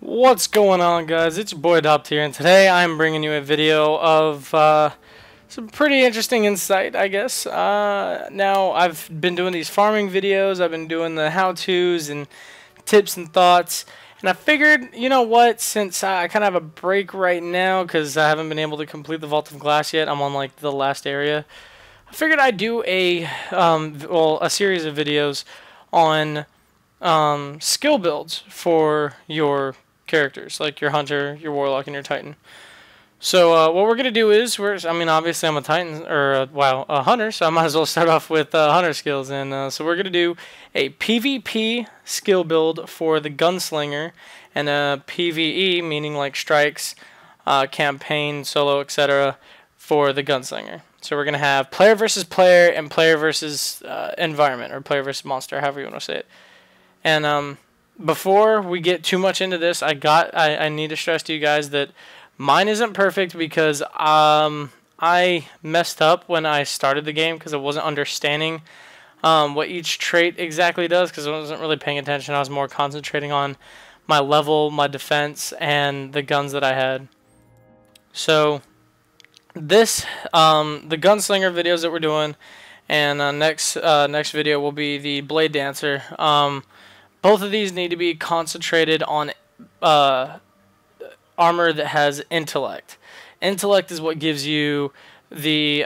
What's going on, guys? It's your boy Adopt here, and today I'm bringing you a video of some pretty interesting insight, I guess. Now, I've been doing these farming videos, I've been doing the how-tos and tips and thoughts, and I figured, you know what, since I kind of have a break right now because I haven't been able to complete the Vault of Glass yet, I'm on like the last area, I figured I'd do a series of videos on skill builds for your characters, like your hunter, your warlock, and your titan. So what we're gonna do is obviously I'm a titan or a hunter, so I might as well start off with hunter skills. And so we're gonna do a PvP skill build for the gunslinger, and a PvE, meaning like strikes, campaign, solo, etc., for the gunslinger. So we're gonna have player versus player and player versus environment, or player versus monster, however you want to say it. And before we get too much into this, I need to stress to you guys that mine isn't perfect because I messed up when I started the game because I wasn't understanding what each trait exactly does, because I wasn't really paying attention. I was more concentrating on my level, my defense, and the guns that I had. So this the gunslinger videos that we're doing, and next video will be the blade dancer. Both of these need to be concentrated on armor that has intellect. Intellect is what gives you the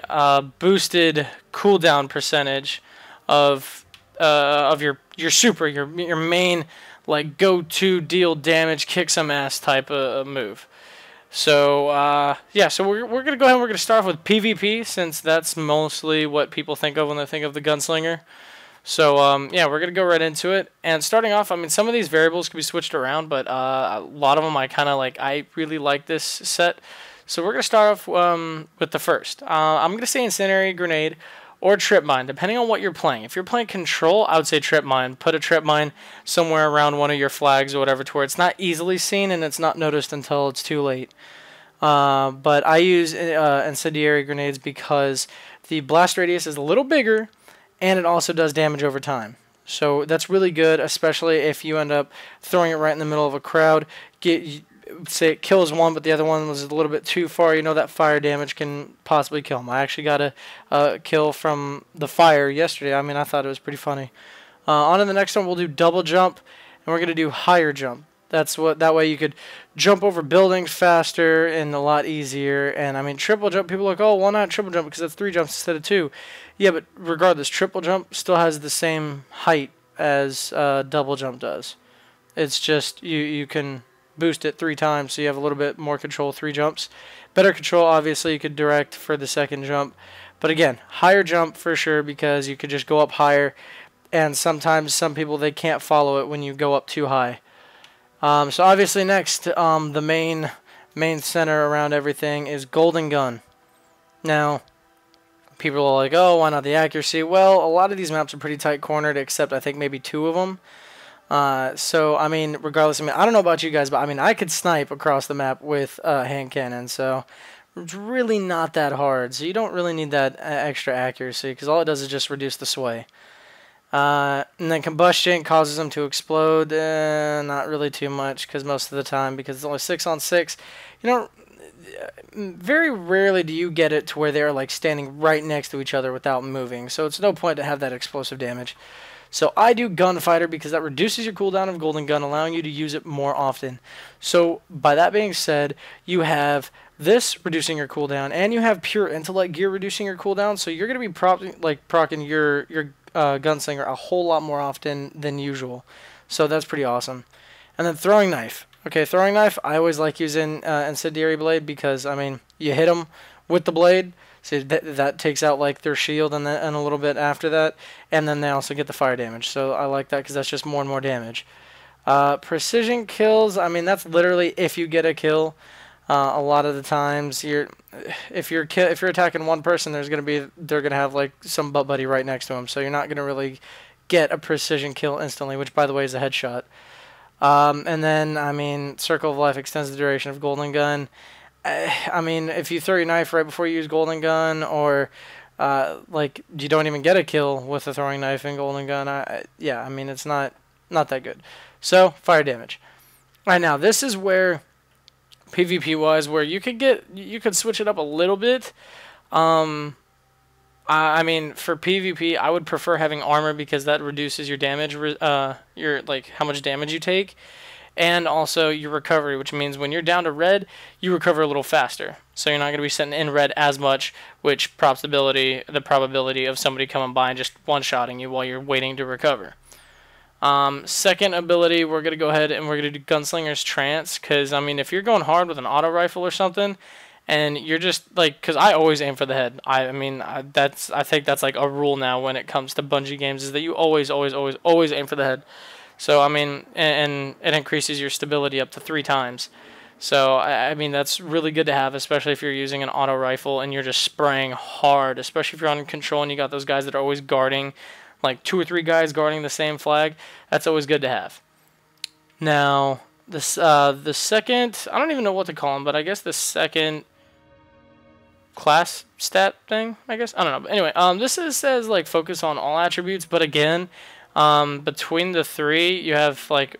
boosted cooldown percentage of your super, your main, like, go-to deal damage, kick some ass type of move. So yeah, so we're gonna go ahead and we're gonna start off with PvP, since that's mostly what people think of when they think of the gunslinger. So yeah, we're gonna go right into it. And starting off, I mean, some of these variables can be switched around, but a lot of them I really like this set. So we're gonna start off with the first. I'm gonna say incendiary grenade or trip mine, depending on what you're playing. If you're playing control, I would say trip mine. Put a trip mine somewhere around one of your flags or whatever, to where it's not easily seen and it's not noticed until it's too late. But I use incendiary grenades because the blast radius is a little bigger, and it also does damage over time. So that's really good, especially if you end up throwing it right in the middle of a crowd. Say it kills one, but the other one was a little bit too far. You know that fire damage can possibly kill them. I actually got a kill from the fire yesterday. I mean, I thought it was pretty funny. On to the next one, we'll do double jump, and we're going to do higher jump. That way you could jump over buildings faster and a lot easier. And I mean, triple jump, people are like, oh, why not triple jump? Because that's 3 jumps instead of 2. Yeah, but regardless, triple jump still has the same height as double jump does. It's just you can boost it 3 times, so you have a little bit more control 3 jumps. Better control, obviously, you could direct for the second jump. But again, higher jump for sure, because you could just go up higher. And sometimes some people, they can't follow it when you go up too high. So obviously next, the main center around everything is golden gun. Now, people are like, oh, why not the accuracy? Well, a lot of these maps are pretty tight cornered, except I think maybe 2 of them. So I mean, regardless, I mean, I don't know about you guys, but I mean, I could snipe across the map with hand cannon, so it's really not that hard. So you don't really need that extra accuracy, because all it does is just reduce the sway. And then combustion causes them to explode. Not really too much, because most of the time, because it's only 6 on 6, you know, very rarely do you get it to where they're like standing right next to each other without moving. So it's no point to have that explosive damage. So I do gunfighter because that reduces your cooldown of golden gun, allowing you to use it more often. So by that being said, you have this reducing your cooldown, and you have pure intellect gear reducing your cooldown. So you're going to be procking your gunslinger a whole lot more often than usual. So that's pretty awesome. And then throwing knife. Okay, throwing knife, I always like using incendiary blade, because I mean, you hit them with the blade, so that takes out like their shield and a little bit after that, and then they also get the fire damage. So I like that because that's just more and more damage. Precision kills, I mean, that's literally if you get a kill. A lot of the times, if you're attacking one person, they're gonna have like some butt buddy right next to them, so you're not gonna really get a precision kill instantly, which by the way is a headshot. And then, I mean, Circle of Life extends the duration of Golden Gun. I mean, if you throw your knife right before you use Golden Gun, or like you don't even get a kill with a throwing knife and Golden Gun, yeah, I mean, it's not that good. So, fire damage. Right now, this is where PvP wise, where you could switch it up a little bit. Um, I mean, for PvP, I would prefer having armor because that reduces your damage, your like how much damage you take, and also your recovery, which means when you're down to red, you recover a little faster. So you're not going to be sitting in red as much, which props the probability of somebody coming by and just one-shotting you while you're waiting to recover. Second ability, we're going to go ahead and we're going to do Gunslinger's Trance, because, I mean, if you're going hard with an auto rifle or something, and you're just, like, because I always aim for the head. I mean, I think that's, like, a rule now when it comes to Bungie games, is that you always aim for the head. So, I mean, and it increases your stability up to 3 times. So, I mean, that's really good to have, especially if you're using an auto rifle and you're just spraying hard, especially if you're on control and you got those guys that are always guarding, like 2 or 3 guys guarding the same flag. That's always good to have. Now, the second, I don't even know what to call them, but I guess the second class stat thing, I guess, I don't know. But anyway, says like focus on all attributes, but again, between the 3, you have like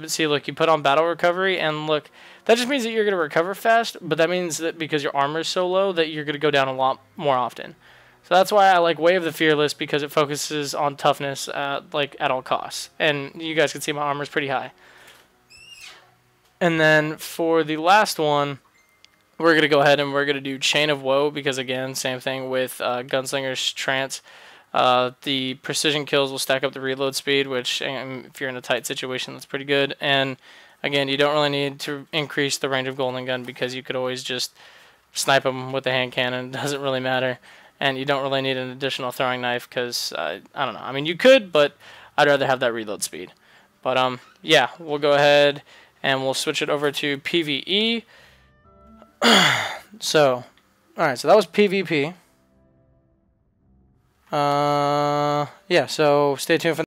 see, look, you put on battle recovery, and look, that just means that you're gonna recover fast, but that means that because your armor is so low that you're gonna go down a lot more often. So that's why I like Way of the Fearless, because it focuses on toughness like at all costs. And you guys can see my armor is pretty high. And then for the last one, we're going to go ahead and we're going to do Chain of Woe, because again, same thing with Gunslinger's Trance. The precision kills will stack up the reload speed, which if you're in a tight situation, that's pretty good. And again, you don't really need to increase the range of Golden Gun, because you could always just snipe them with the hand cannon. It doesn't really matter. And you don't really need an additional throwing knife, because, I don't know. I mean, you could, but I'd rather have that reload speed. But, yeah, we'll go ahead and we'll switch it over to PvE. So, alright, so that was PvP. Yeah, so stay tuned for